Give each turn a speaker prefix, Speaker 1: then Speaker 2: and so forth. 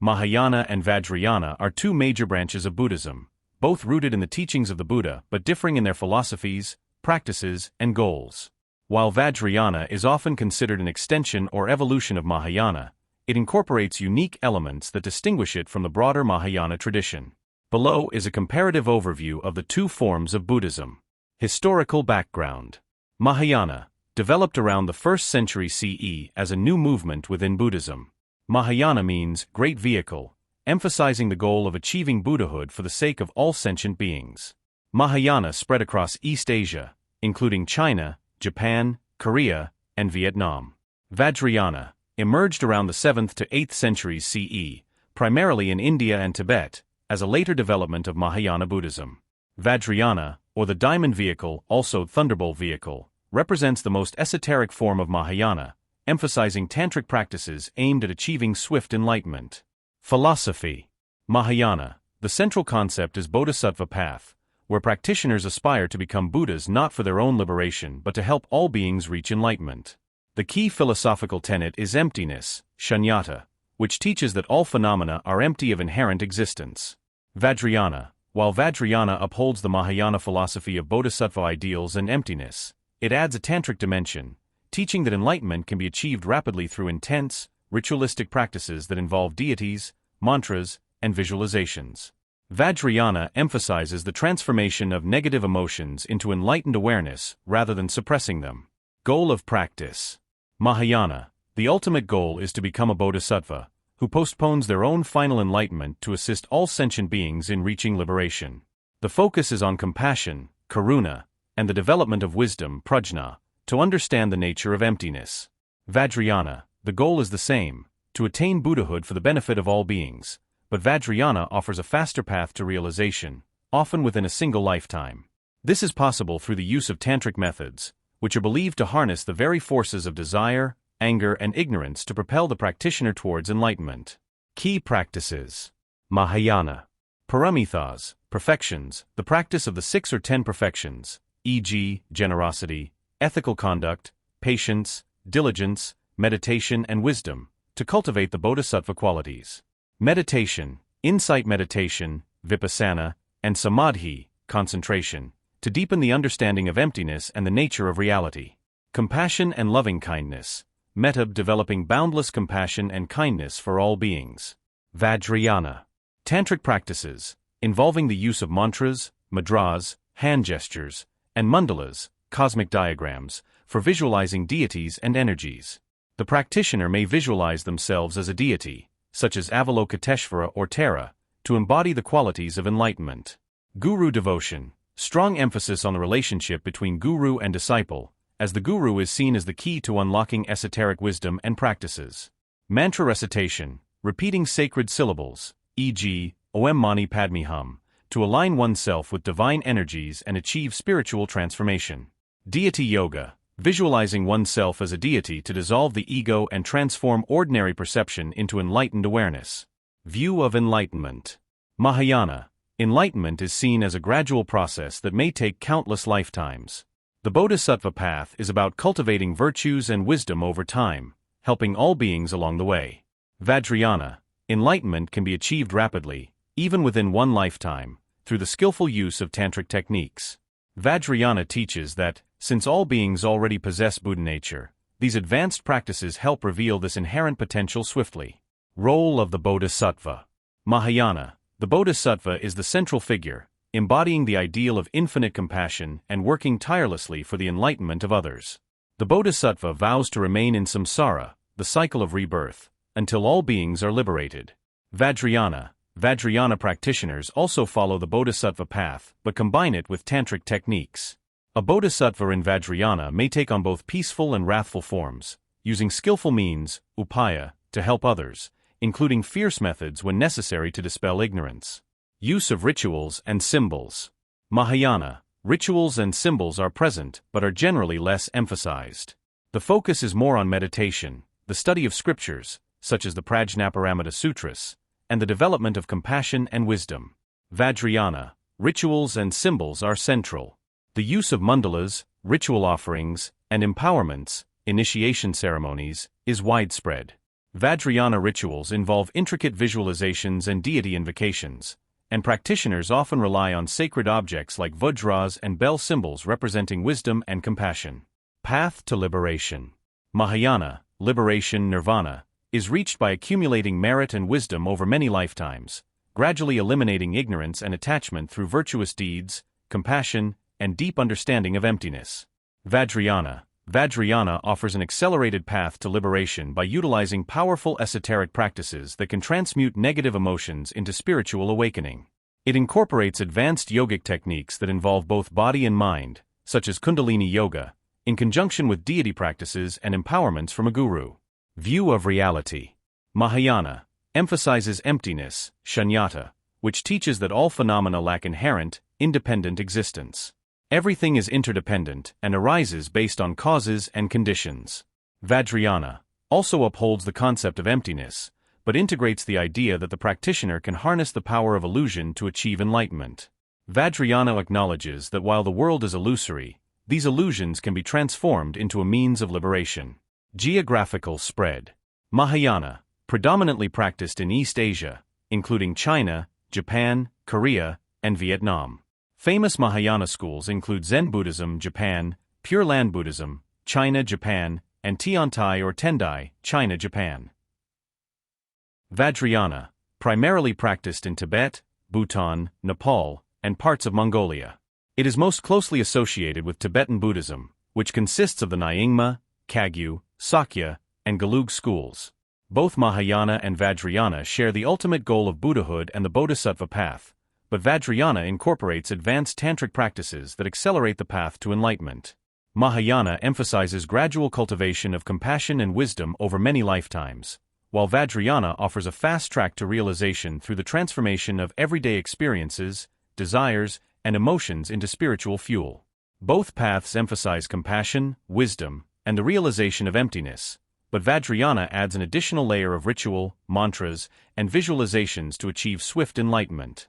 Speaker 1: Mahayana and Vajrayana are two major branches of Buddhism, both rooted in the teachings of the Buddha but differing in their philosophies, practices, and goals. While Vajrayana is often considered an extension or evolution of Mahayana, it incorporates unique elements that distinguish it from the broader Mahayana tradition. Below is a comparative overview of the two forms of Buddhism. Historical background. Mahayana, developed around the 1st century CE as a new movement within Buddhism. Mahayana means great vehicle, emphasizing the goal of achieving Buddhahood for the sake of all sentient beings. Mahayana spread across East Asia, including China, Japan, Korea, and Vietnam. Vajrayana emerged around the 7th to 8th centuries CE, primarily in India and Tibet, as a later development of Mahayana Buddhism. Vajrayana, or the diamond vehicle, also thunderbolt vehicle, represents the most esoteric form of Mahayana, emphasizing tantric practices aimed at achieving swift enlightenment. Philosophy. Mahayana, the central concept is Bodhisattva path, where practitioners aspire to become Buddhas not for their own liberation but to help all beings reach enlightenment. The key philosophical tenet is emptiness, Shunyata, which teaches that all phenomena are empty of inherent existence. Vajrayana. While Vajrayana upholds the Mahayana philosophy of Bodhisattva ideals and emptiness, it adds a tantric dimension, teaching that enlightenment can be achieved rapidly through intense, ritualistic practices that involve deities, mantras, and visualizations. Vajrayana emphasizes the transformation of negative emotions into enlightened awareness rather than suppressing them. Goal of practice. Mahayana. The ultimate goal is to become a bodhisattva, who postpones their own final enlightenment to assist all sentient beings in reaching liberation. The focus is on compassion, karuna, and the development of wisdom, prajna, to understand the nature of emptiness. Vajrayana. The goal is the same, to attain Buddhahood for the benefit of all beings, but Vajrayana offers a faster path to realization, often within a single lifetime. This is possible through the use of tantric methods, which are believed to harness the very forces of desire, anger, and ignorance to propel the practitioner towards enlightenment. Key practices. Mahayana. Paramithas, perfections, the practice of the 6 or 10 perfections, e.g., generosity, ethical conduct, patience, diligence, meditation, and wisdom, to cultivate the bodhisattva qualities. Meditation, insight meditation, vipassana, and samadhi, concentration, to deepen the understanding of emptiness and the nature of reality. Compassion and loving-kindness, metta, developing boundless compassion and kindness for all beings. Vajrayana. Tantric practices, involving the use of mantras, mudras, hand gestures, and mandalas, cosmic diagrams, for visualizing deities and energies. The practitioner may visualize themselves as a deity, such as Avalokiteshvara or Tara, to embody the qualities of enlightenment. Guru devotion, strong emphasis on the relationship between guru and disciple, as the guru is seen as the key to unlocking esoteric wisdom and practices. Mantra recitation, repeating sacred syllables, e.g., Om Mani Padme Hum, to align oneself with divine energies and achieve spiritual transformation. Deity yoga, visualizing oneself as a deity to dissolve the ego and transform ordinary perception into enlightened awareness. View of enlightenment. Mahayana. Enlightenment is seen as a gradual process that may take countless lifetimes. The Bodhisattva path is about cultivating virtues and wisdom over time, helping all beings along the way. Vajrayana. Enlightenment can be achieved rapidly, even within one lifetime, through the skillful use of tantric techniques. Vajrayana teaches that, since all beings already possess Buddha nature, these advanced practices help reveal this inherent potential swiftly. Role of the Bodhisattva. Mahayana. The Bodhisattva is the central figure, embodying the ideal of infinite compassion and working tirelessly for the enlightenment of others. The Bodhisattva vows to remain in samsara, the cycle of rebirth, until all beings are liberated. Vajrayana. Vajrayana practitioners also follow the Bodhisattva path but combine it with tantric techniques. A Bodhisattva in Vajrayana may take on both peaceful and wrathful forms, using skillful means, upaya, to help others, including fierce methods when necessary to dispel ignorance. Use of rituals and symbols. Mahayana. Rituals and symbols are present but are generally less emphasized. The focus is more on meditation, the study of scriptures, such as the Prajna Sutras, and the development of compassion and wisdom. Vajrayana. Rituals and symbols are central. The use of mandalas, ritual offerings, and empowerments, initiation ceremonies, is widespread. Vajrayana rituals involve intricate visualizations and deity invocations, and practitioners often rely on sacred objects like vajras and bell symbols representing wisdom and compassion. Path to liberation. Mahayana, liberation nirvana, is reached by accumulating merit and wisdom over many lifetimes, gradually eliminating ignorance and attachment through virtuous deeds, compassion, and deep understanding of emptiness. Vajrayana. Vajrayana offers an accelerated path to liberation by utilizing powerful esoteric practices that can transmute negative emotions into spiritual awakening. It incorporates advanced yogic techniques that involve both body and mind, such as Kundalini yoga, in conjunction with deity practices and empowerments from a guru. View of reality. Mahayana emphasizes emptiness, Shunyata, which teaches that all phenomena lack inherent, independent existence. Everything is interdependent and arises based on causes and conditions. Vajrayana also upholds the concept of emptiness, but integrates the idea that the practitioner can harness the power of illusion to achieve enlightenment. Vajrayana acknowledges that while the world is illusory, these illusions can be transformed into a means of liberation. Geographical spread. Mahayana, predominantly practiced in East Asia, including China, Japan, Korea, and Vietnam. Famous Mahayana schools include Zen Buddhism, Japan, Pure Land Buddhism, China, Japan, and Tiantai or Tendai, China, Japan. Vajrayana, primarily practiced in Tibet, Bhutan, Nepal, and parts of Mongolia. It is most closely associated with Tibetan Buddhism, which consists of the Nyingma, Kagyu, Sakya, and Gelug schools. Both Mahayana and Vajrayana share the ultimate goal of Buddhahood and the Bodhisattva path, but Vajrayana incorporates advanced Tantric practices that accelerate the path to enlightenment. Mahayana emphasizes gradual cultivation of compassion and wisdom over many lifetimes, while Vajrayana offers a fast track to realization through the transformation of everyday experiences, desires, and emotions into spiritual fuel. Both paths emphasize compassion, wisdom, and the realization of emptiness, but Vajrayana adds an additional layer of ritual, mantras, and visualizations to achieve swift enlightenment.